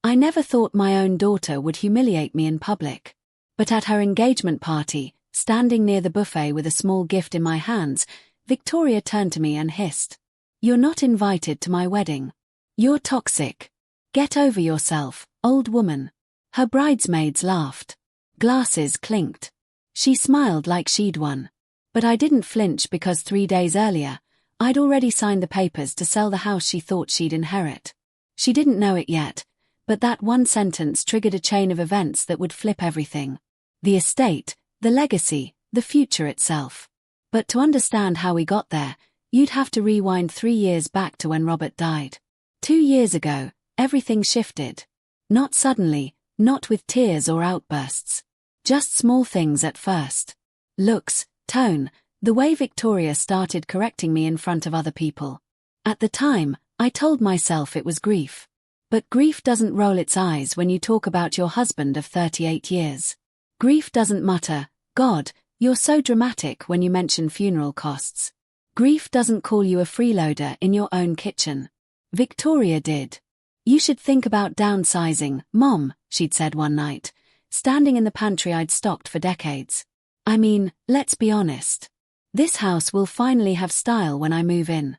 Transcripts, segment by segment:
I never thought my own daughter would humiliate me in public. But at her engagement party, standing near the buffet with a small gift in my hands, Victoria turned to me and hissed, "You're not invited to my wedding. You're toxic. Get over yourself, old woman." Her bridesmaids laughed. Glasses clinked. She smiled like she'd won. But I didn't flinch because 3 days earlier, I'd already signed the papers to sell the house she thought she'd inherit. She didn't know it yet, but that one sentence triggered a chain of events that would flip everything. The estate, the legacy, the future itself. But to understand how we got there, you'd have to rewind 3 years back to when Robert died. 2 years ago, everything shifted. Not suddenly, not with tears or outbursts. Just small things at first. Looks, tone, the way Victoria started correcting me in front of other people. At the time, I told myself it was grief. But grief doesn't roll its eyes when you talk about your husband of 38 years. Grief doesn't mutter, "God, you're so dramatic," when you mention funeral costs. Grief doesn't call you a freeloader in your own kitchen. Victoria did. "You should think about downsizing, Mom," she'd said one night, standing in the pantry I'd stocked for decades. "I mean, let's be honest. This house will finally have style when I move in."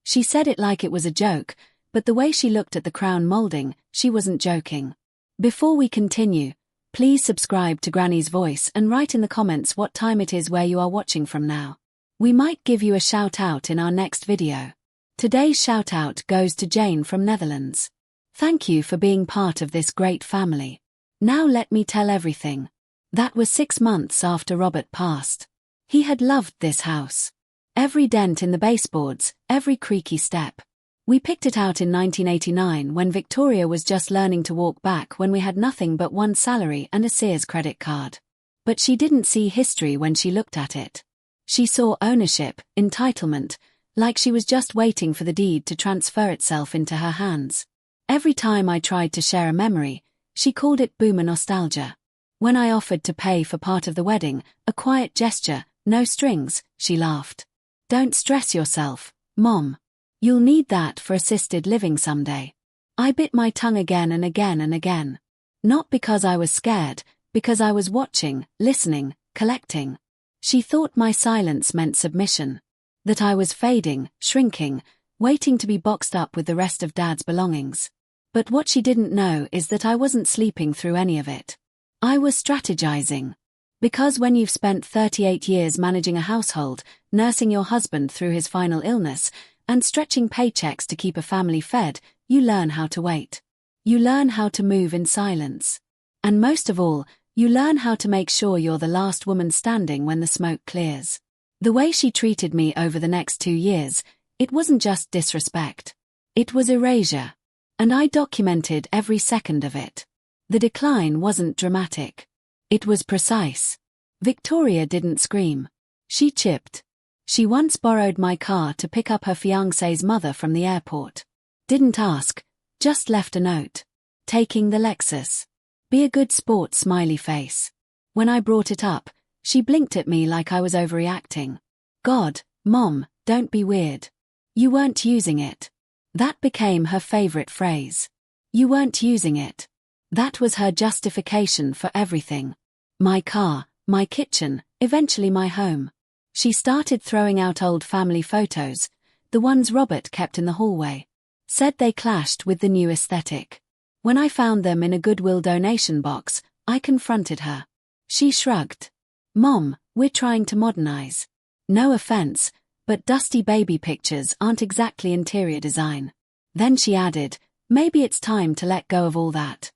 She said it like it was a joke, but the way she looked at the crown molding, she wasn't joking. Before we continue, please subscribe to Granny's Voice and write in the comments what time it is where you are watching from now. We might give you a shout out in our next video. Today's shout out goes to Jane from Netherlands. Thank you for being part of this great family. Now let me tell everything. That was 6 months after Robert passed. He had loved this house. Every dent in the baseboards, every creaky step. We picked it out in 1989 when Victoria was just learning to walk back, when we had nothing but one salary and a Sears credit card. But she didn't see history when she looked at it. She saw ownership, entitlement, like she was just waiting for the deed to transfer itself into her hands. Every time I tried to share a memory, she called it boomer nostalgia. When I offered to pay for part of the wedding, a quiet gesture, no strings, she laughed. "Don't stress yourself, Mom. You'll need that for assisted living someday." I bit my tongue again and again and again. Not because I was scared, because I was watching, listening, collecting. She thought my silence meant submission. That I was fading, shrinking, waiting to be boxed up with the rest of Dad's belongings. But what she didn't know is that I wasn't sleeping through any of it. I was strategizing. Because when you've spent 38 years managing a household, nursing your husband through his final illness, and stretching paychecks to keep a family fed, you learn how to wait. You learn how to move in silence. And most of all, you learn how to make sure you're the last woman standing when the smoke clears. The way she treated me over the next 2 years, it wasn't just disrespect. It was erasure. And I documented every second of it. The decline wasn't dramatic. It was precise. Victoria didn't scream. She chipped. She once borrowed my car to pick up her fiancé's mother from the airport. Didn't ask, just left a note. "Taking the Lexus. Be a good sport," smiley face. When I brought it up, she blinked at me like I was overreacting. "God, Mom, don't be weird. You weren't using it." That became her favorite phrase. "You weren't using it." That was her justification for everything. My car, my kitchen, eventually my home. She started throwing out old family photos, the ones Robert kept in the hallway. Said they clashed with the new aesthetic. When I found them in a Goodwill donation box, I confronted her. She shrugged. "Mom, we're trying to modernize." No offense, but dusty baby pictures aren't exactly interior design. Then she added, "Maybe it's time to let go of all that."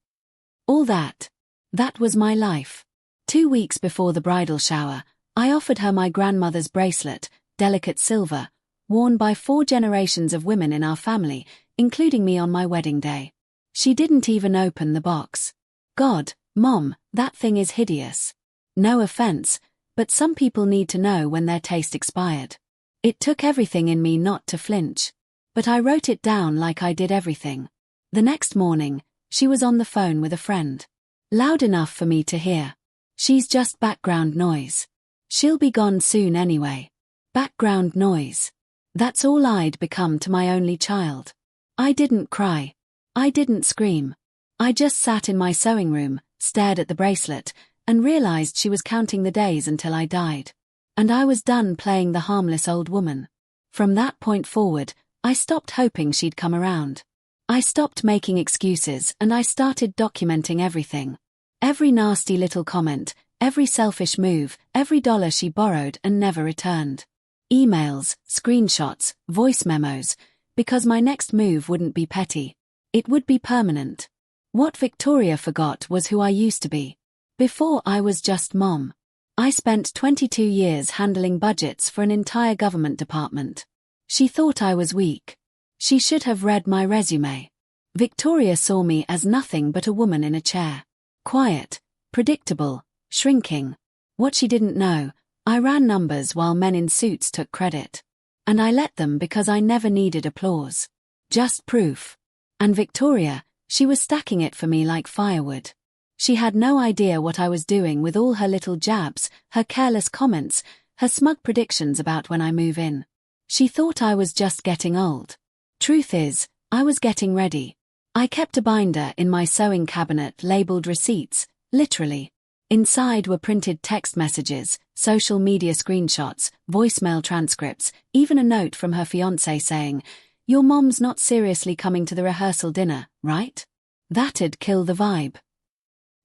All that. That was my life. 2 weeks before the bridal shower, I offered her my grandmother's bracelet, delicate silver, worn by 4 generations of women in our family, including me on my wedding day. She didn't even open the box. "God, Mom, that thing is hideous." No offense, but some people need to know when their taste expired. It took everything in me not to flinch. But I wrote it down like I did everything. The next morning, she was on the phone with a friend. Loud enough for me to hear. "She's just background noise. She'll be gone soon anyway." Background noise. That's all I'd become to my only child. I didn't cry. I didn't scream. I just sat in my sewing room, stared at the bracelet, and realized she was counting the days until I died. And I was done playing the harmless old woman. From that point forward, I stopped hoping she'd come around. I stopped making excuses and I started documenting everything. Every nasty little comment, every selfish move, every dollar she borrowed and never returned. Emails, screenshots, voice memos, because my next move wouldn't be petty. It would be permanent. What Victoria forgot was who I used to be. Before I was just mom. I spent 22 years handling budgets for an entire government department. She thought I was weak. She should have read my resume. Victoria saw me as nothing but a woman in a chair. Quiet, predictable, shrinking. What she didn't know, I ran numbers while men in suits took credit. And I let them because I never needed applause. Just proof. And Victoria, she was stacking it for me like firewood. She had no idea what I was doing with all her little jabs, her careless comments, her smug predictions about when I move in. She thought I was just getting old. Truth is, I was getting ready. I kept a binder in my sewing cabinet labeled receipts, literally. Inside were printed text messages, social media screenshots, voicemail transcripts, even a note from her fiancé saying, "Your mom's not seriously coming to the rehearsal dinner, right?" That'd kill the vibe.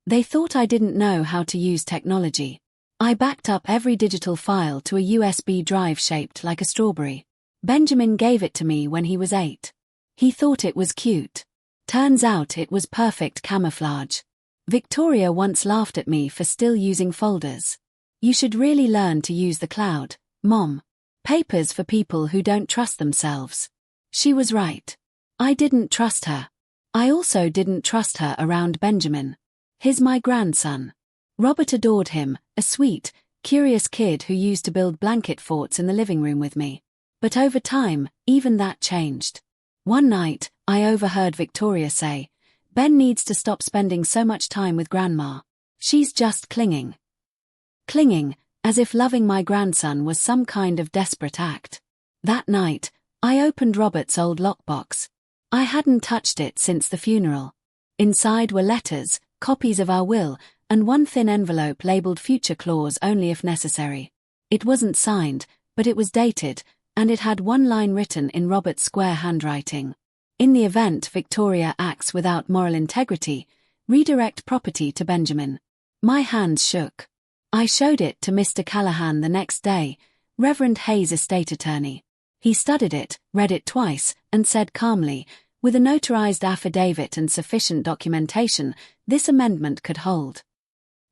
They thought I didn't know how to use technology. I backed up every digital file to a USB drive shaped like a strawberry. Benjamin gave it to me when he was 8. He thought it was cute. Turns out it was perfect camouflage. Victoria once laughed at me for still using folders. "You should really learn to use the cloud, Mom. Papers for people who don't trust themselves." She was right. I didn't trust her. I also didn't trust her around Benjamin. He's my grandson. Robert adored him, a sweet, curious kid who used to build blanket forts in the living room with me. But over time, even that changed. One night, I overheard Victoria say, "Ben needs to stop spending so much time with Grandma. She's just clinging." Clinging, as if loving my grandson was some kind of desperate act. That night, I opened Robert's old lockbox. I hadn't touched it since the funeral. Inside were letters, copies of our will, and one thin envelope labeled future clause only if necessary. It wasn't signed, but it was dated, and it had one line written in Robert's square handwriting. "In the event Victoria acts without moral integrity, redirect property to Benjamin." My hands shook. I showed it to Mr. Callahan the next day, Reverend Hayes' estate attorney. He studied it, read it twice, and said calmly, "With a notarized affidavit and sufficient documentation, this amendment could hold."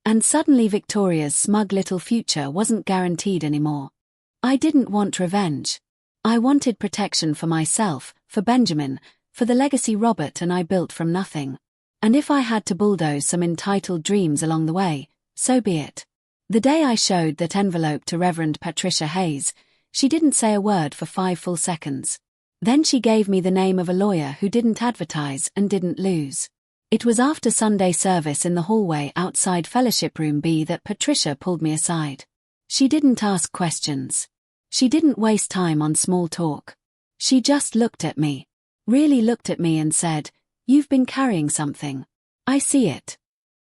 And suddenly Victoria's smug little future wasn't guaranteed anymore. I didn't want revenge. I wanted protection for myself, for Benjamin, for the legacy Robert and I built from nothing. And if I had to bulldoze some entitled dreams along the way, so be it. The day I showed that envelope to Reverend Patricia Hayes, she didn't say a word for 5 full seconds. Then she gave me the name of a lawyer who didn't advertise and didn't lose. It was after Sunday service in the hallway outside Fellowship Room B that Patricia pulled me aside. She didn't ask questions. She didn't waste time on small talk. She just looked at me. Really looked at me and said, "You've been carrying something. I see it."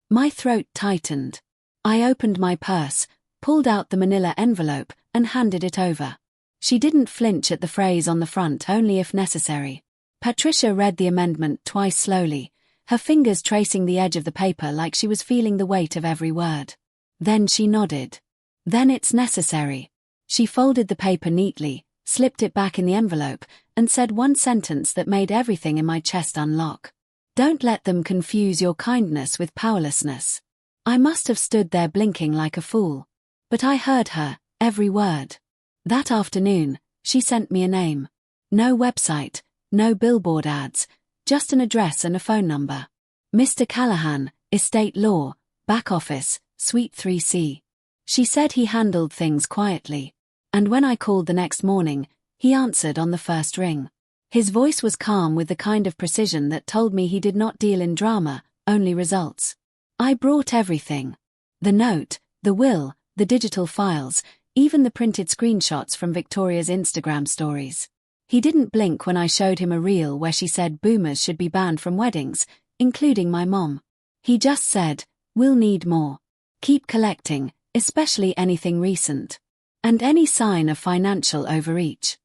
My throat tightened. I opened my purse, pulled out the manila envelope, and handed it over. She didn't flinch at the phrase on the front, "only if necessary." Patricia read the amendment twice slowly, her fingers tracing the edge of the paper like she was feeling the weight of every word. Then she nodded. "Then it's necessary." She folded the paper neatly, slipped it back in the envelope, and said one sentence that made everything in my chest unlock. "Don't let them confuse your kindness with powerlessness." I must have stood there blinking like a fool. But I heard her, every word. That afternoon, she sent me a name. No website, no billboard ads, just an address and a phone number. Mr. Callahan, Estate Law, Back Office, Suite 3C. She said he handled things quietly. And when I called the next morning, he answered on the first ring. His voice was calm with the kind of precision that told me he did not deal in drama, only results. I brought everything. The note, the will, the digital files, even the printed screenshots from Victoria's Instagram stories. He didn't blink when I showed him a reel where she said boomers should be banned from weddings, including my mom. He just said, "We'll need more. Keep collecting, especially anything recent. And any sign of financial overreach."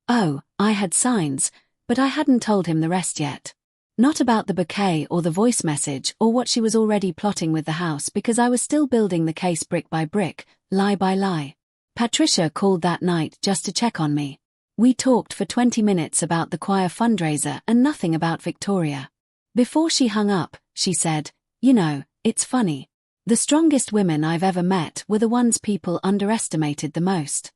Oh, I had signs, but I hadn't told him the rest yet. Not about the bouquet or the voice message or what she was already plotting with the house, because I was still building the case brick by brick, lie by lie. Patricia called that night just to check on me. We talked for 20 minutes about the choir fundraiser and nothing about Victoria. Before she hung up, she said, "You know, it's funny. The strongest women I've ever met were the ones people underestimated the most."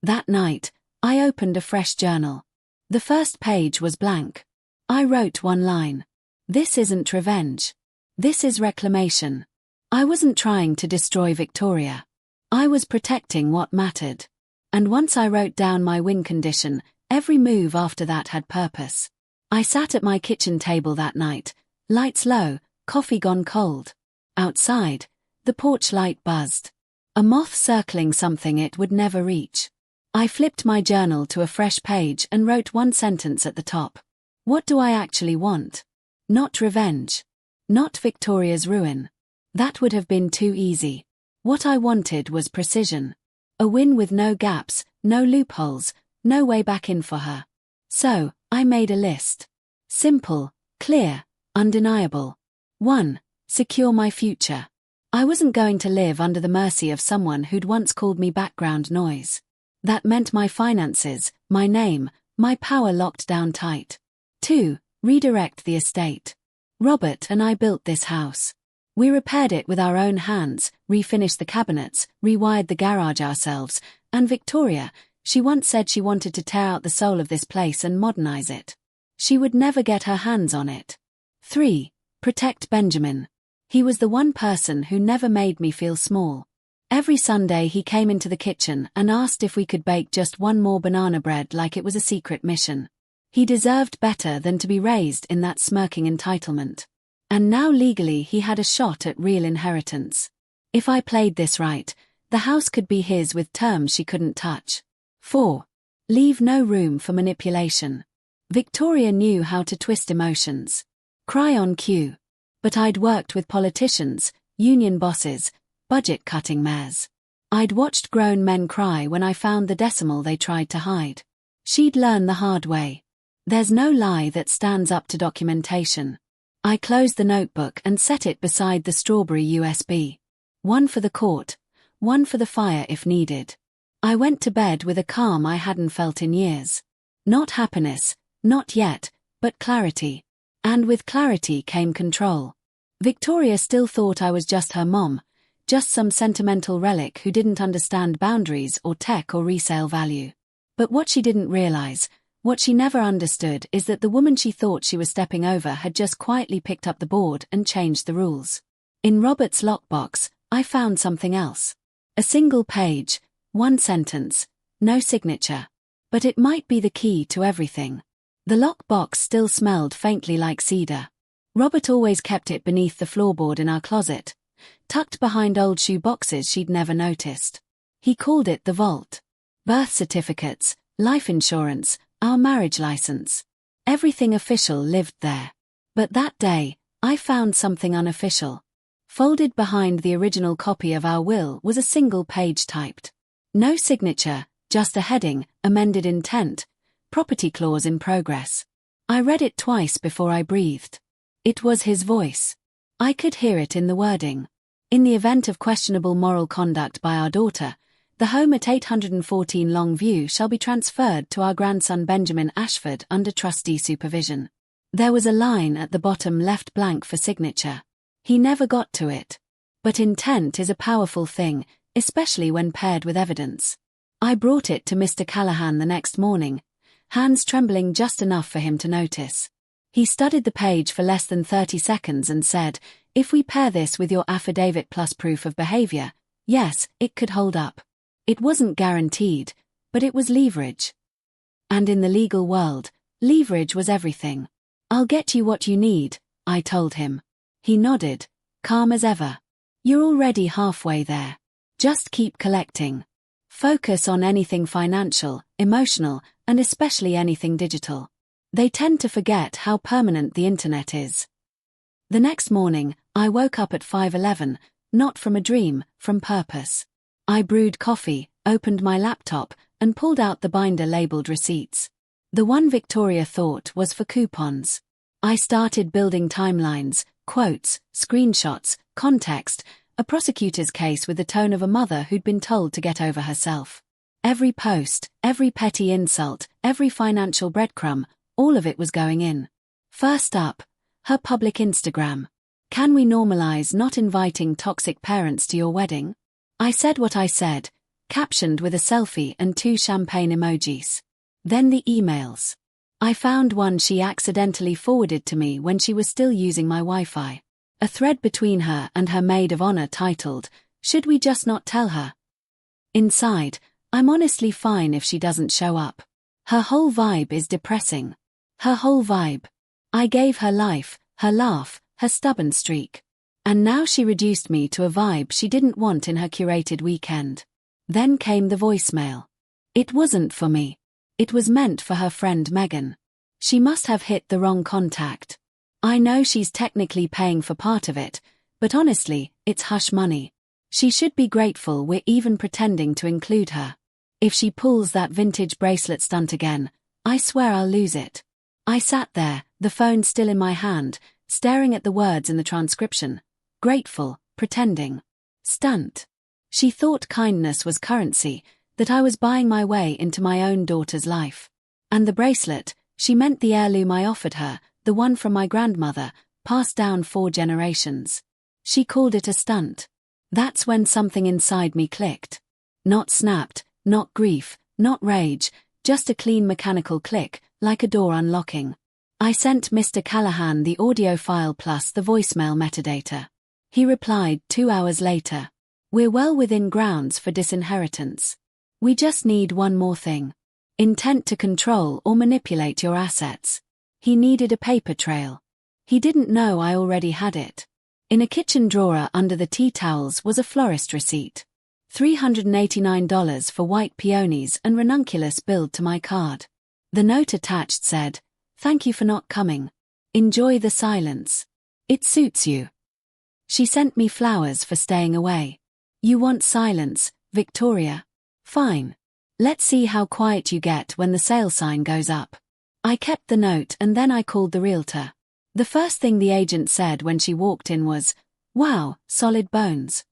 That night, I opened a fresh journal. The first page was blank. I wrote one line. "This isn't revenge. This is reclamation." I wasn't trying to destroy Victoria. I was protecting what mattered. And once I wrote down my win condition, every move after that had purpose. I sat at my kitchen table that night, lights low, coffee gone cold. Outside, the porch light buzzed. A moth circling something it would never reach. I flipped my journal to a fresh page and wrote one sentence at the top. What do I actually want? Not revenge. Not Victoria's ruin. That would have been too easy. What I wanted was precision. A win with no gaps, no loopholes, no way back in for her. So, I made a list. Simple, clear, undeniable. 1. Secure my future. I wasn't going to live under the mercy of someone who'd once called me background noise. That meant my finances, my name, my power locked down tight. 2. Redirect the estate. Robert and I built this house. We repaired it with our own hands, refinished the cabinets, rewired the garage ourselves, and Victoria, she once said she wanted to tear out the soul of this place and modernize it. She would never get her hands on it. 3. Protect Benjamin. He was the one person who never made me feel small. Every Sunday he came into the kitchen and asked if we could bake just one more banana bread like it was a secret mission. He deserved better than to be raised in that smirking entitlement. And now legally he had a shot at real inheritance. If I played this right, the house could be his with terms she couldn't touch. 4. Leave no room for manipulation. Victoria knew how to twist emotions. Cry on cue. But I'd worked with politicians, union bosses, budget-cutting mayors. I'd watched grown men cry when I found the decimal they tried to hide. She'd learn the hard way. There's no lie that stands up to documentation. I closed the notebook and set it beside the strawberry USB. One for the court, one for the fire if needed. I went to bed with a calm I hadn't felt in years. Not happiness, not yet, but clarity. And with clarity came control. Victoria still thought I was just her mom, just some sentimental relic who didn't understand boundaries or tech or resale value. But what she didn't realize, what she never understood, is that the woman she thought she was stepping over had just quietly picked up the board and changed the rules. In Robert's lockbox, I found something else. A single page, one sentence, no signature. But it might be the key to everything. The lockbox still smelled faintly like cedar. Robert always kept it beneath the floorboard in our closet, tucked behind old shoe boxes she'd never noticed. He called it the vault. Birth certificates, life insurance, our marriage license. Everything official lived there. But that day, I found something unofficial. Folded behind the original copy of our will was a single page typed. No signature, just a heading, amended intent, property clause in progress. I read it twice before I breathed. It was his voice. I could hear it in the wording. In the event of questionable moral conduct by our daughter, the home at 814 Longview shall be transferred to our grandson Benjamin Ashford under trustee supervision. There was a line at the bottom left blank for signature. He never got to it. But intent is a powerful thing, especially when paired with evidence. I brought it to Mr. Callahan the next morning, hands trembling just enough for him to notice. He studied the page for less than 30 seconds and said, "If we pair this with your affidavit plus proof of behavior, yes, it could hold up." It wasn't guaranteed, but it was leverage. And in the legal world, leverage was everything. "I'll get you what you need," I told him. He nodded, calm as ever. "You're already halfway there. Just keep collecting. Focus on anything financial, emotional, and especially anything digital. They tend to forget how permanent the internet is." The next morning, I woke up at 5:11, not from a dream, from purpose. I brewed coffee, opened my laptop, and pulled out the binder labeled receipts. The one Victoria thought was for coupons. I started building timelines, quotes, screenshots, context, a prosecutor's case with the tone of a mother who'd been told to get over herself. Every post, every petty insult, every financial breadcrumb, all of it was going in. First up, her public Instagram. Can we normalize not inviting toxic parents to your wedding? I said what I said, captioned with a selfie and 2 champagne emojis. Then the emails. I found one she accidentally forwarded to me when she was still using my Wi-Fi. A thread between her and her maid of honor titled, "Should we just not tell her?" Inside, I'm honestly fine if she doesn't show up. Her whole vibe is depressing. Her whole vibe. I gave her life, her laugh, her stubborn streak. And now she reduced me to a vibe she didn't want in her curated weekend. Then came the voicemail. It wasn't for me. It was meant for her friend Megan. She must have hit the wrong contact. I know she's technically paying for part of it, but honestly, it's hush money. She should be grateful we're even pretending to include her. If she pulls that vintage bracelet stunt again, I swear I'll lose it. I sat there, the phone still in my hand, staring at the words in the transcription. Grateful, pretending. Stunt. She thought kindness was currency, that I was buying my way into my own daughter's life. And the bracelet, she meant the heirloom I offered her, the one from my grandmother, passed down 4 generations. She called it a stunt. That's when something inside me clicked. Not snapped, not grief, not rage, just a clean mechanical click, like a door unlocking. I sent Mr. Callahan the audio file plus the voicemail metadata. He replied 2 hours later. We're well within grounds for disinheritance. We just need one more thing. Intent to control or manipulate your assets. He needed a paper trail. He didn't know I already had it. In a kitchen drawer under the tea towels was a florist receipt. $389 for white peonies and ranunculus billed to my card. The note attached said, "Thank you for not coming. Enjoy the silence. It suits you." She sent me flowers for staying away. You want silence, Victoria? Fine. Let's see how quiet you get when the sale sign goes up. I kept the note and then I called the realtor. The first thing the agent said when she walked in was, "Wow, solid bones."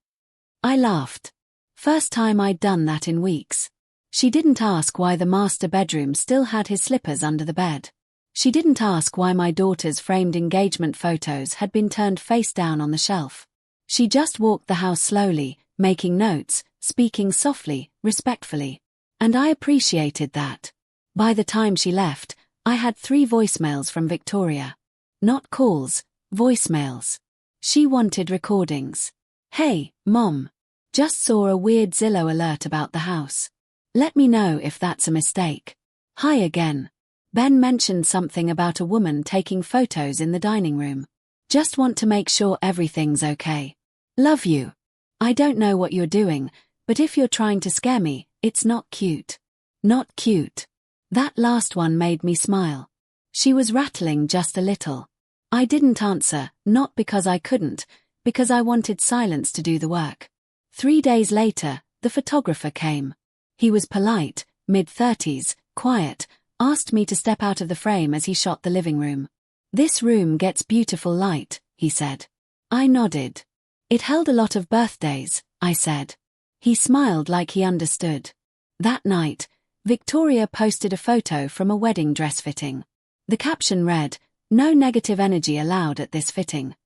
I laughed. First time I'd done that in weeks. She didn't ask why the master bedroom still had his slippers under the bed. She didn't ask why my daughter's framed engagement photos had been turned face down on the shelf. She just walked the house slowly, making notes, speaking softly, respectfully. And I appreciated that. By the time she left, I had 3 voicemails from Victoria. Not calls, voicemails. She wanted recordings. "Hey, Mom. Just saw a weird Zillow alert about the house. Let me know if that's a mistake. Hi again. Ben mentioned something about a woman taking photos in the dining room. Just want to make sure everything's okay. Love you. I don't know what you're doing, but if you're trying to scare me, it's not cute. Not cute." That last one made me smile. She was rattling just a little. I didn't answer, not because I couldn't, because I wanted silence to do the work. 3 days later, the photographer came. He was polite, mid-30s, quiet, asked me to step out of the frame as he shot the living room. "This room gets beautiful light," he said. I nodded. "It held a lot of birthdays," I said. He smiled like he understood. That night, Victoria posted a photo from a wedding dress fitting. The caption read, "No negative energy allowed at this fitting."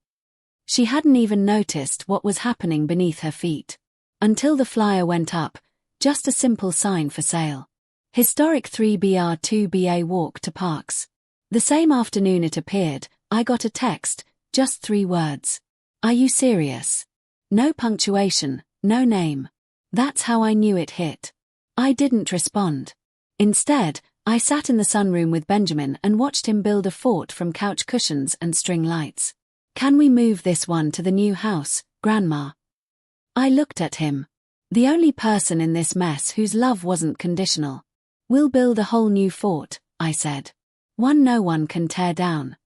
She hadn't even noticed what was happening beneath her feet. Until the flyer went up, just a simple sign for sale. Historic 3BR2BA walk to Parks. The same afternoon it appeared, I got a text, just 3 words. "Are you serious?" No punctuation, no name. That's how I knew it hit. I didn't respond. Instead, I sat in the sunroom with Benjamin and watched him build a fort from couch cushions and string lights. "Can we move this one to the new house, Grandma?" I looked at him. The only person in this mess whose love wasn't conditional. "We'll build a whole new fort," I said. "One no one can tear down."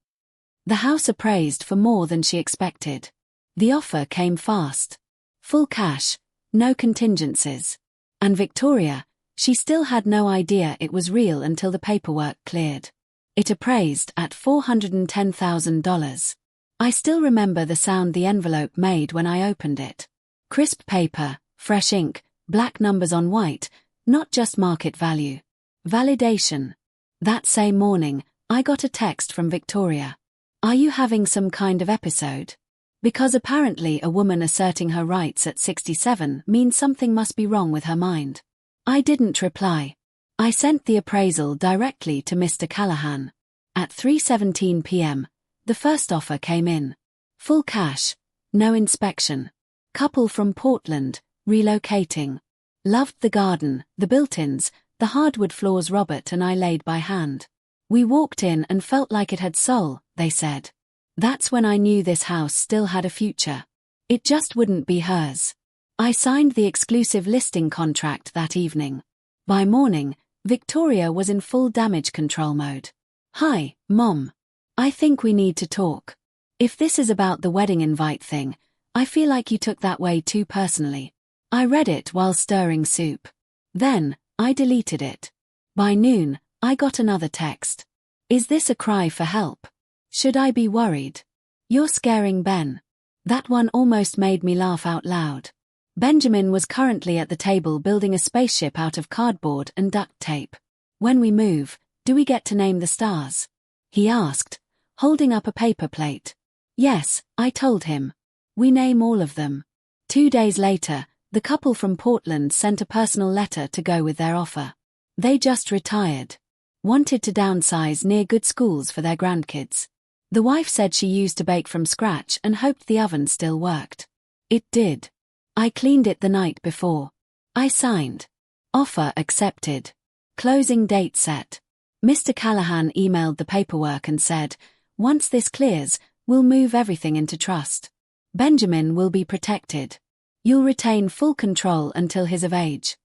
The house appraised for more than she expected. The offer came fast. Full cash, no contingencies. And Victoria, she still had no idea it was real until the paperwork cleared. It appraised at $410,000. I still remember the sound the envelope made when I opened it. Crisp paper, fresh ink, black numbers on white, not just market value. Validation. That same morning, I got a text from Victoria. "Are you having some kind of episode?" Because apparently a woman asserting her rights at 67 means something must be wrong with her mind. I didn't reply. I sent the appraisal directly to Mr. Callahan. At 3:17 p.m., the first offer came in. Full cash, no inspection. Couple from Portland, relocating. Loved the garden, the built-ins, the hardwood floors Robert and I laid by hand. We walked in and felt like it had soul, they said. That's when I knew this house still had a future. It just wouldn't be hers. I signed the exclusive listing contract that evening. By morning, Victoria was in full damage control mode. "Hi, Mom. I think we need to talk. If this is about the wedding invite thing, I feel like you took that way too personally." I read it while stirring soup. Then, I deleted it. By noon, I got another text. "Is this a cry for help? Should I be worried? You're scaring Ben." That one almost made me laugh out loud. Benjamin was currently at the table building a spaceship out of cardboard and duct tape. "When we move, do we get to name the stars?" he asked, holding up a paper plate. "Yes," I told him. "We name all of them." 2 days later, the couple from Portland sent a personal letter to go with their offer. They just retired. Wanted to downsize near good schools for their grandkids. The wife said she used to bake from scratch and hoped the oven still worked. It did. I cleaned it the night before. I signed. Offer accepted. Closing date set. Mr. Callahan emailed the paperwork and said, "Once this clears, we'll move everything into trust. Benjamin will be protected. You'll retain full control until he's of age."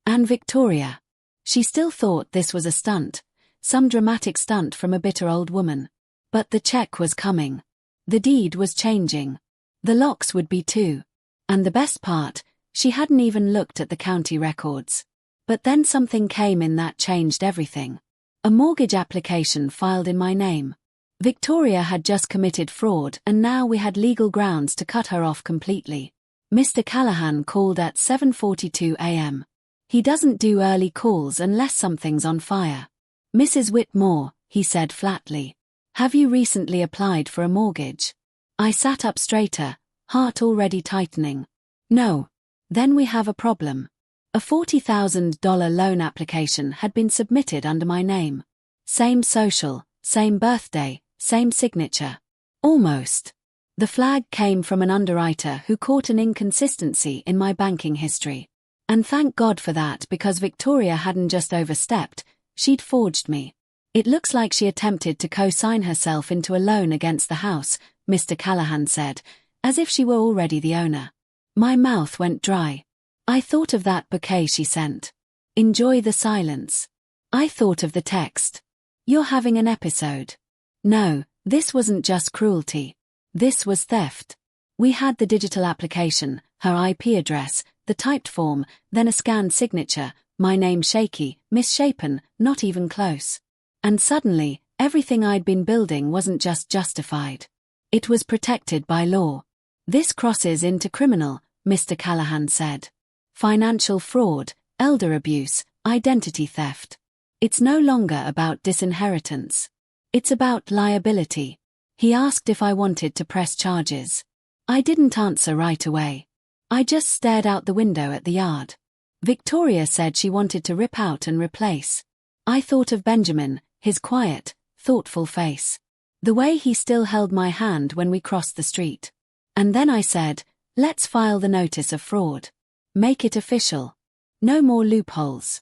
And Victoria. She still thought this was a stunt, some dramatic stunt from a bitter old woman. But the check was coming. The deed was changing. The locks would be too. And the best part, she hadn't even looked at the county records. But then something came in that changed everything. A mortgage application filed in my name. Victoria had just committed fraud and now we had legal grounds to cut her off completely. Mr. Callahan called at 7:42 a.m. He doesn't do early calls unless something's on fire. "Mrs. Whitmore," he said flatly. "Have you recently applied for a mortgage?" I sat up straighter, heart already tightening. "No." "Then we have a problem." A $40,000 loan application had been submitted under my name. Same social, same birthday, same signature. Almost. The flag came from an underwriter who caught an inconsistency in my banking history. And thank God for that because Victoria hadn't just overstepped, she'd forged me. "It looks like she attempted to co-sign herself into a loan against the house," Mr. Callahan said, as if she were already the owner. My mouth went dry. I thought of that bouquet she sent. "Enjoy the silence." I thought of the text. "You're having an episode." No, this wasn't just cruelty. This was theft. We had the digital application, her IP address, the typed form, then a scanned signature, my name shaky, misshapen, not even close. And suddenly, everything I'd been building wasn't just justified. It was protected by law. "This crosses into criminal," Mr. Callahan said. "Financial fraud, elder abuse, identity theft. It's no longer about disinheritance. It's about liability." He asked if I wanted to press charges. I didn't answer right away. I just stared out the window at the yard. Victoria said she wanted to rip out and replace. I thought of Benjamin, his quiet, thoughtful face. The way he still held my hand when we crossed the street. And then I said, "Let's file the notice of fraud. Make it official. No more loopholes."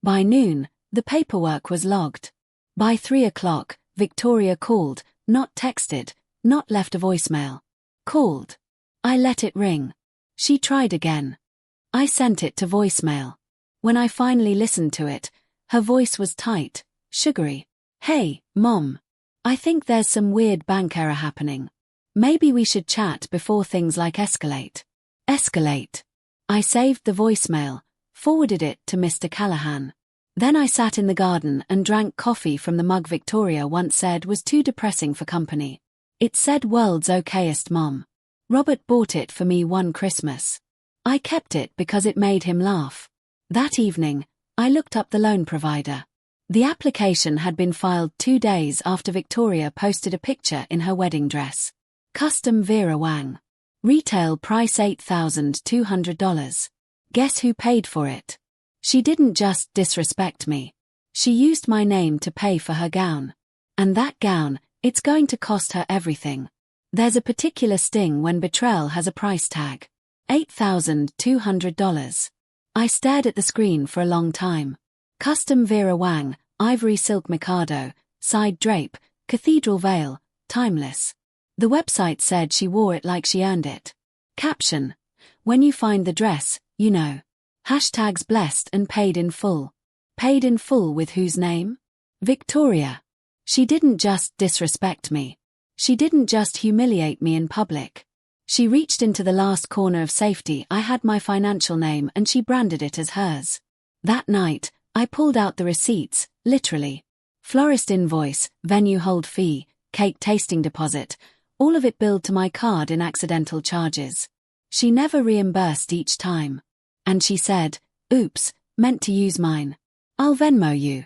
By noon, the paperwork was logged. By 3 o'clock, Victoria called, not texted, not left a voicemail. Called. I let it ring. She tried again. I sent it to voicemail. When I finally listened to it, her voice was tight, sugary. "Hey, Mom. I think there's some weird bank error happening. Maybe we should chat before things like escalate. Escalate. I saved the voicemail, forwarded it to Mr. Callahan. Then I sat in the garden and drank coffee from the mug Victoria once said was too depressing for company. It said world's okayest mom. Robert bought it for me one Christmas. I kept it because it made him laugh. That evening, I looked up the loan provider. The application had been filed 2 days after Victoria posted a picture in her wedding dress. Custom Vera Wang. Retail price $8,200. Guess who paid for it? She didn't just disrespect me. She used my name to pay for her gown. And that gown, it's going to cost her everything. There's a particular sting when betrayal has a price tag. $8,200. I stared at the screen for a long time. Custom Vera Wang, ivory silk Mikado, side drape, cathedral veil, timeless. The website said she wore it like she earned it. Caption. When you find the dress, you know. Hashtags blessed and paid in full. Paid in full with whose name? Victoria. She didn't just disrespect me. She didn't just humiliate me in public. She reached into the last corner of safety I had my financial name and she branded it as hers. That night, I pulled out the receipts, literally. Florist invoice, venue hold fee, cake tasting deposit, all of it billed to my card in accidental charges. She never reimbursed each time. And she said, oops, meant to use mine. I'll Venmo you.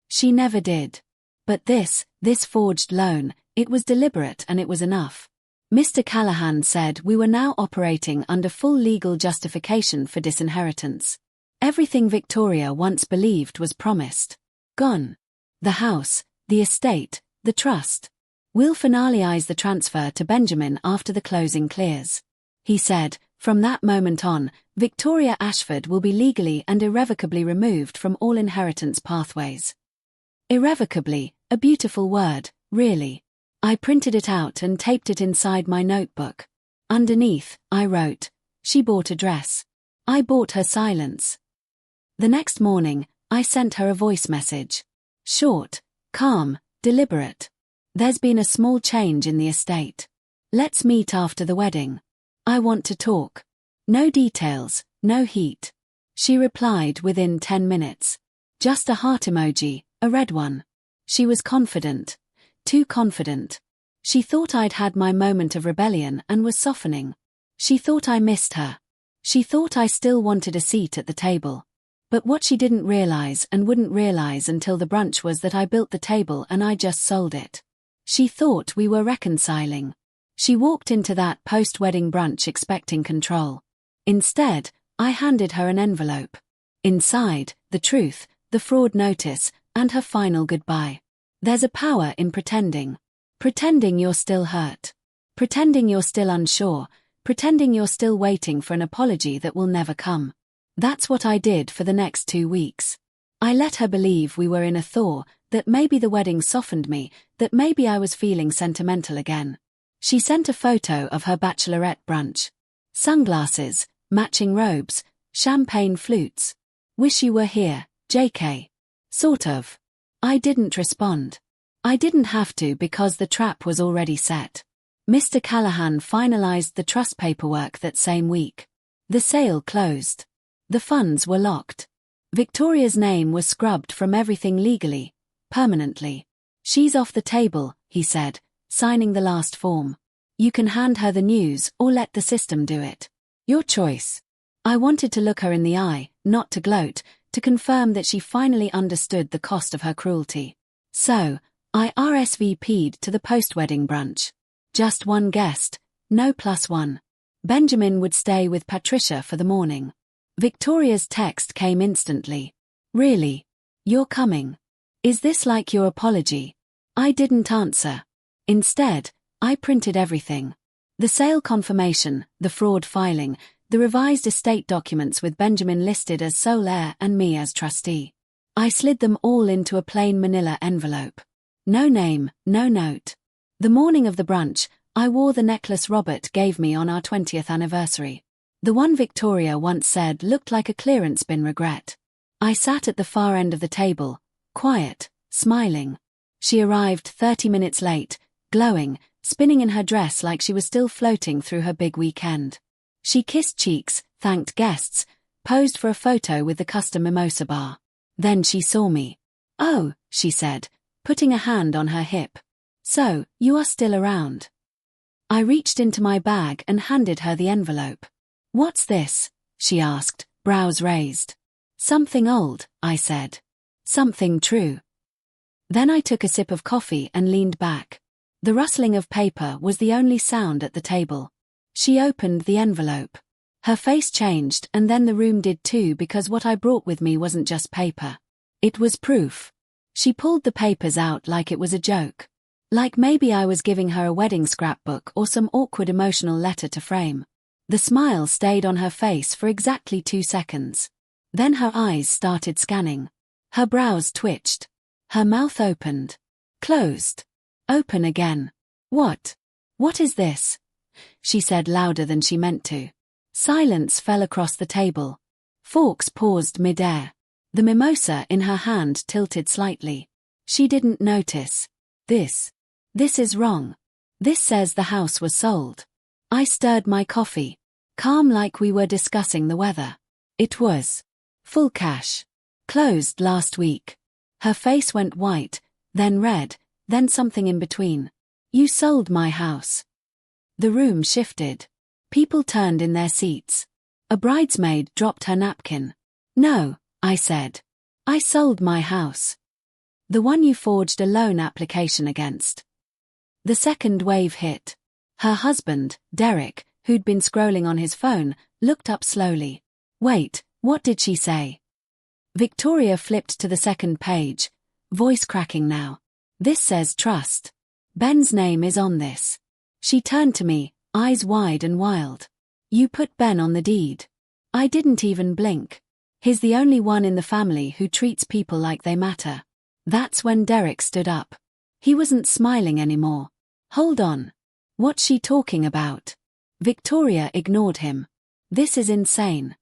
She never did. But this forged loan, it was deliberate and it was enough. Mr. Callahan said we were now operating under full legal justification for disinheritance. Everything Victoria once believed was promised. Gone. The house, the estate, the trust. We'll finalize the transfer to Benjamin after the closing clears. He said, from that moment on, Victoria Ashford will be legally and irrevocably removed from all inheritance pathways. Irrevocably, a beautiful word, really. I printed it out and taped it inside my notebook. Underneath, I wrote, she bought a dress. I bought her silence. The next morning, I sent her a voice message. Short, calm, deliberate. There's been a small change in the estate. Let's meet after the wedding. I want to talk. No details, no heat. She replied within 10 minutes. Just a heart emoji, a red one. She was confident. Too confident. She thought I'd had my moment of rebellion and was softening. She thought I missed her. She thought I still wanted a seat at the table. But what she didn't realize and wouldn't realize until the brunch was that I built the table and I just sold it. She thought we were reconciling. She walked into that post-wedding brunch expecting control. Instead, I handed her an envelope. Inside, the truth, the fraud notice, and her final goodbye. There's a power in pretending. Pretending you're still hurt. Pretending you're still unsure. Pretending you're still waiting for an apology that will never come. That's what I did for the next 2 weeks. I let her believe we were in a thaw, that maybe the wedding softened me, that maybe I was feeling sentimental again. She sent a photo of her bachelorette brunch. Sunglasses, matching robes, champagne flutes. Wish you were here, JK. Sort of. I didn't respond. I didn't have to because the trap was already set. Mr. Callahan finalized the trust paperwork that same week. The sale closed. The funds were locked. Victoria's name was scrubbed from everything legally, permanently. She's off the table, he said, signing the last form. You can hand her the news or let the system do it. Your choice. I wanted to look her in the eye, not to gloat, to confirm that she finally understood the cost of her cruelty. So, I RSVP'd to the post-wedding brunch. Just one guest, no +1. Benjamin would stay with Patricia for the morning. Victoria's text came instantly. Really? You're coming? Is this like your apology? I didn't answer. Instead, I printed everything. The sale confirmation, the fraud filing, the revised estate documents with Benjamin listed as sole heir and me as trustee. I slid them all into a plain manila envelope. No name, no note. The morning of the brunch, I wore the necklace Robert gave me on our 20th anniversary. The one Victoria once said looked like a clearance bin regret. I sat at the far end of the table, quiet, smiling. She arrived 30 minutes late, glowing, spinning in her dress like she was still floating through her big weekend. She kissed cheeks, thanked guests, posed for a photo with the custom mimosa bar. Then she saw me. "Oh," she said, putting a hand on her hip. "So, you are still around." I reached into my bag and handed her the envelope. "What's this?" she asked, brows raised. "Something old," I said. "Something true." Then I took a sip of coffee and leaned back. The rustling of paper was the only sound at the table. She opened the envelope. Her face changed, and then the room did too, because what I brought with me wasn't just paper. It was proof. She pulled the papers out like it was a joke. Like maybe I was giving her a wedding scrapbook or some awkward emotional letter to frame. The smile stayed on her face for exactly 2 seconds. Then her eyes started scanning. Her brows twitched. Her mouth opened. Closed. Open again. "What? What is this?" she said louder than she meant to. Silence fell across the table. Forks paused mid-air. The mimosa in her hand tilted slightly. She didn't notice. This is wrong. This says the house was sold." I stirred my coffee. Calm like we were discussing the weather. "It was. Full cash. Closed last week." Her face went white, then red, then something in between. "You sold my house." The room shifted. People turned in their seats. A bridesmaid dropped her napkin. "No," I said. "I sold my house. The one you forged a loan application against." The second wave hit. Her husband, Derek, who'd been scrolling on his phone, looked up slowly. "Wait, what did she say?" Victoria flipped to the second page, voice cracking now. "This says trust. Ben's name is on this." She turned to me, eyes wide and wild. "You put Ben on the deed." I didn't even blink. He's the only one in the family who treats people like they matter. That's when Derek stood up. He wasn't smiling anymore. "Hold on. What's she talking about?" Victoria ignored him. "This is insane.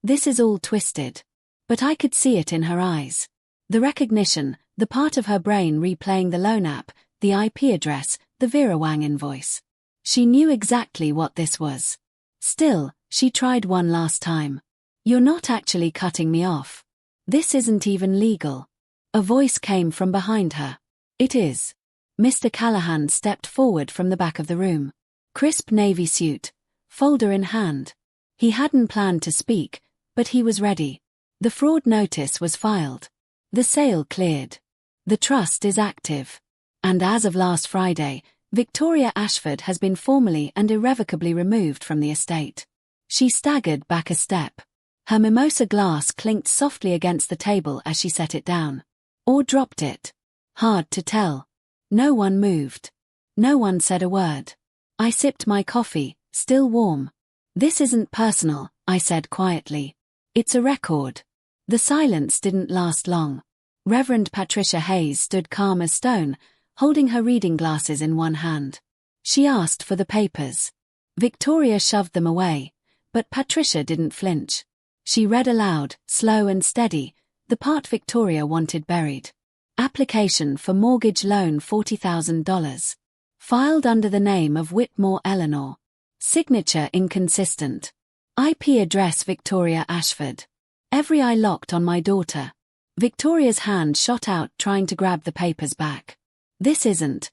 This is all twisted." But I could see it in her eyes. The recognition, the part of her brain replaying the loan app, the IP address, the Virawang invoice. She knew exactly what this was. Still, she tried one last time. "You're not actually cutting me off. This isn't even legal." A voice came from behind her. "It is." Mr. Callahan stepped forward from the back of the room. Crisp navy suit, folder in hand. He hadn't planned to speak, but he was ready. The fraud notice was filed. The sale cleared. The trust is active. And as of last Friday, Victoria Ashford has been formally and irrevocably removed from the estate. She staggered back a step. Her mimosa glass clinked softly against the table as she set it down. Or dropped it. Hard to tell. No one moved. No one said a word. I sipped my coffee, still warm. "This isn't personal," I said quietly. "It's a record." The silence didn't last long. Reverend Patricia Hayes stood calm as stone, holding her reading glasses in one hand. She asked for the papers. Victoria shoved them away, but Patricia didn't flinch. She read aloud, slow and steady, the part Victoria wanted buried. Application for mortgage loan $40,000. Filed under the name of Whitmore Eleanor. Signature inconsistent. IP address Victoria Ashford. Every eye locked on my daughter. Victoria's hand shot out trying to grab the papers back. This isn't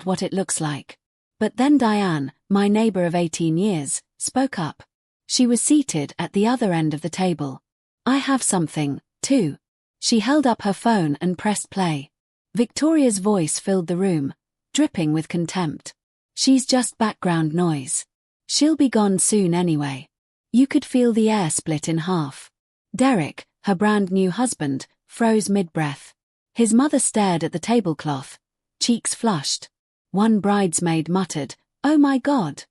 what it looks like." But then Diane, my neighbor of 18 years, spoke up. She was seated at the other end of the table. "I have something, too." She held up her phone and pressed play. Victoria's voice filled the room, dripping with contempt. "She's just background noise. She'll be gone soon anyway." You could feel the air split in half. Derek, her brand new husband, froze mid-breath. His mother stared at the tablecloth, cheeks flushed. One bridesmaid muttered, "Oh my God."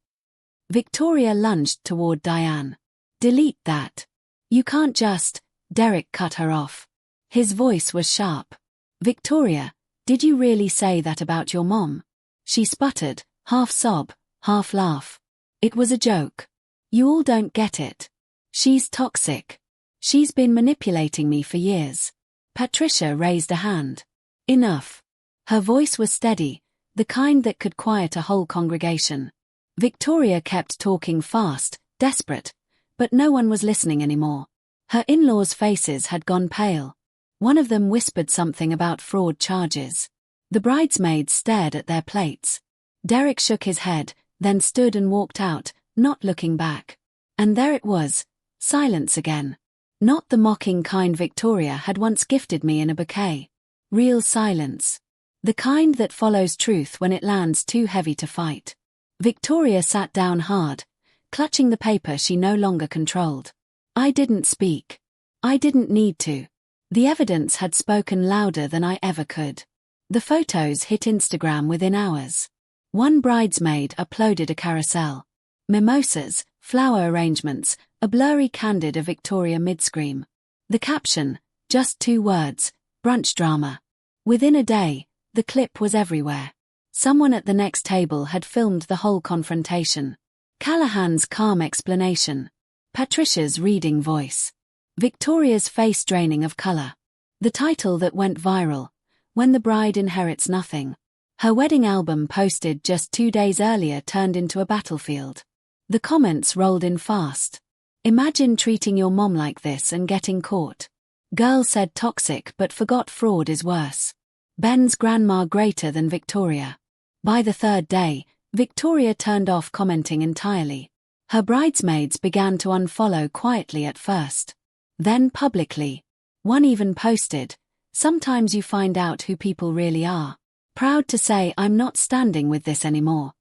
Victoria lunged toward Diane. "Delete that. You can't just..." Derek cut her off. His voice was sharp. "Victoria, did you really say that about your mom?" She sputtered, half sob, half laugh. "It was a joke. You all don't get it. She's toxic. She's been manipulating me for years." Patricia raised a hand. Enough. Her voice was steady, the kind that could quiet a whole congregation. Victoria kept talking fast, desperate, but no one was listening anymore. Her in-laws' faces had gone pale. One of them whispered something about fraud charges. The bridesmaids stared at their plates. Derek shook his head, then stood and walked out, not looking back. And there it was, silence again. Not the mocking kind Victoria had once gifted me in a bouquet. Real silence. The kind that follows truth when it lands too heavy to fight. Victoria sat down hard, clutching the paper she no longer controlled. I didn't speak. I didn't need to. The evidence had spoken louder than I ever could. The photos hit Instagram within hours. One bridesmaid uploaded a carousel. Mimosas, flower arrangements, a blurry candid of Victoria mid-scream. The caption, just 2 words, brunch drama. Within a day, the clip was everywhere. Someone at the next table had filmed the whole confrontation. Callahan's calm explanation. Patricia's reading voice. Victoria's face draining of color. The title that went viral, When the Bride Inherits Nothing. Her wedding album posted just 2 days earlier turned into a battlefield. The comments rolled in fast. Imagine treating your mom like this and getting caught. Girl said toxic but forgot fraud is worse. Ben's grandma greater than Victoria. By the 3rd day, Victoria turned off commenting entirely. Her bridesmaids began to unfollow quietly at first. Then publicly. One even posted, "Sometimes you find out who people really are. Proud to say I'm not standing with this anymore."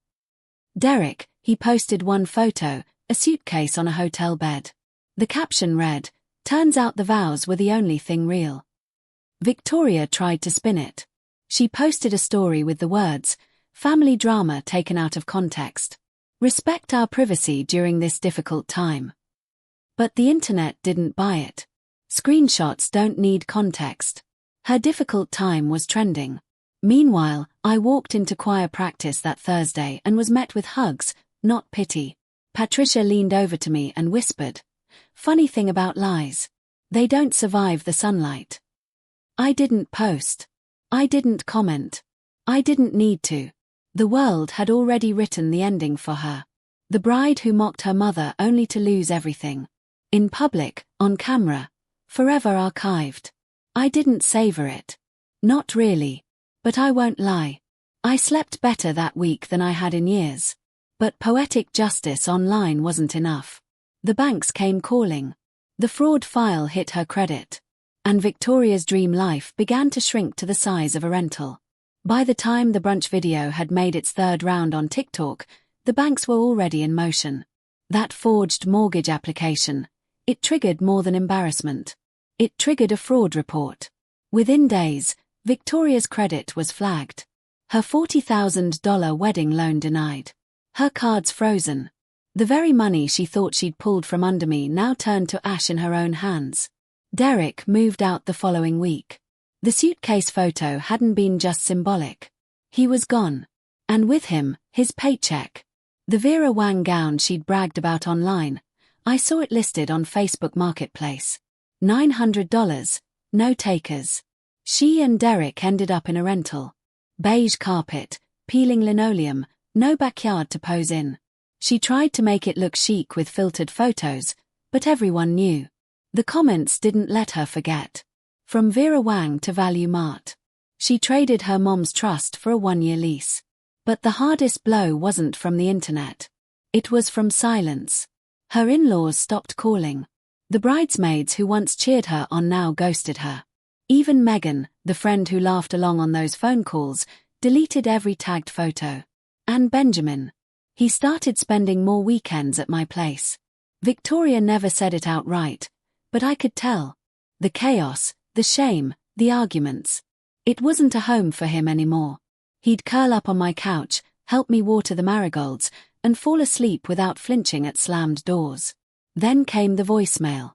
Derek, he posted one photo, a suitcase on a hotel bed. The caption read, "Turns out the vows were the only thing real." Victoria tried to spin it. She posted a story with the words, "Family drama taken out of context. Respect our privacy during this difficult time." But the internet didn't buy it. Screenshots don't need context. Her difficult time was trending. Meanwhile, I walked into choir practice that Thursday and was met with hugs, not pity. Patricia leaned over to me and whispered, "Funny thing about lies. They don't survive the sunlight." I didn't post. I didn't comment. I didn't need to. The world had already written the ending for her. The bride who mocked her mother only to lose everything. In public, on camera, forever archived. I didn't savor it. Not really. But I won't lie. I slept better that week than I had in years. But poetic justice online wasn't enough. The banks came calling. The fraud file hit her credit. And Victoria's dream life began to shrink to the size of a rental. By the time the brunch video had made its 3rd round on TikTok, the banks were already in motion. That forged mortgage application. It triggered more than embarrassment. It triggered a fraud report. Within days, Victoria's credit was flagged. Her $40,000 wedding loan denied. Her cards frozen. The very money she thought she'd pulled from under me now turned to ash in her own hands. Derek moved out the following week. The suitcase photo hadn't been just symbolic. He was gone. And with him, his paycheck. The Vera Wang gown she'd bragged about online. I saw it listed on Facebook Marketplace. $900, no takers. She and Derek ended up in a rental. Beige carpet, peeling linoleum, no backyard to pose in. She tried to make it look chic with filtered photos, but everyone knew. The comments didn't let her forget. From Vera Wang to Value Mart. She traded her mom's trust for a 1-year lease. But the hardest blow wasn't from the internet. It was from silence. Her in-laws stopped calling. The bridesmaids who once cheered her on now ghosted her. Even Megan, the friend who laughed along on those phone calls, deleted every tagged photo. And Benjamin. He started spending more weekends at my place. Victoria never said it outright, but I could tell. The chaos, the shame, the arguments. It wasn't a home for him anymore. He'd curl up on my couch, help me water the marigolds, and fall asleep without flinching at slammed doors. Then came the voicemail.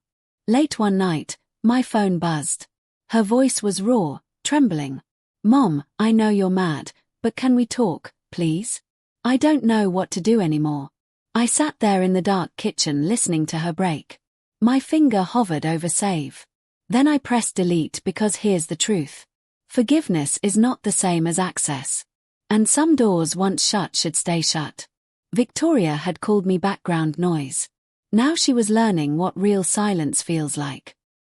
Late one night, my phone buzzed. Her voice was raw, trembling. "Mom, I know you're mad, but can we talk, please? I don't know what to do anymore." I sat there in the dark kitchen listening to her break. My finger hovered over save. Then I pressed delete because here's the truth. Forgiveness is not the same as access. And some doors once shut should stay shut. Victoria had called me background noise. Now she was learning what real silence feels like.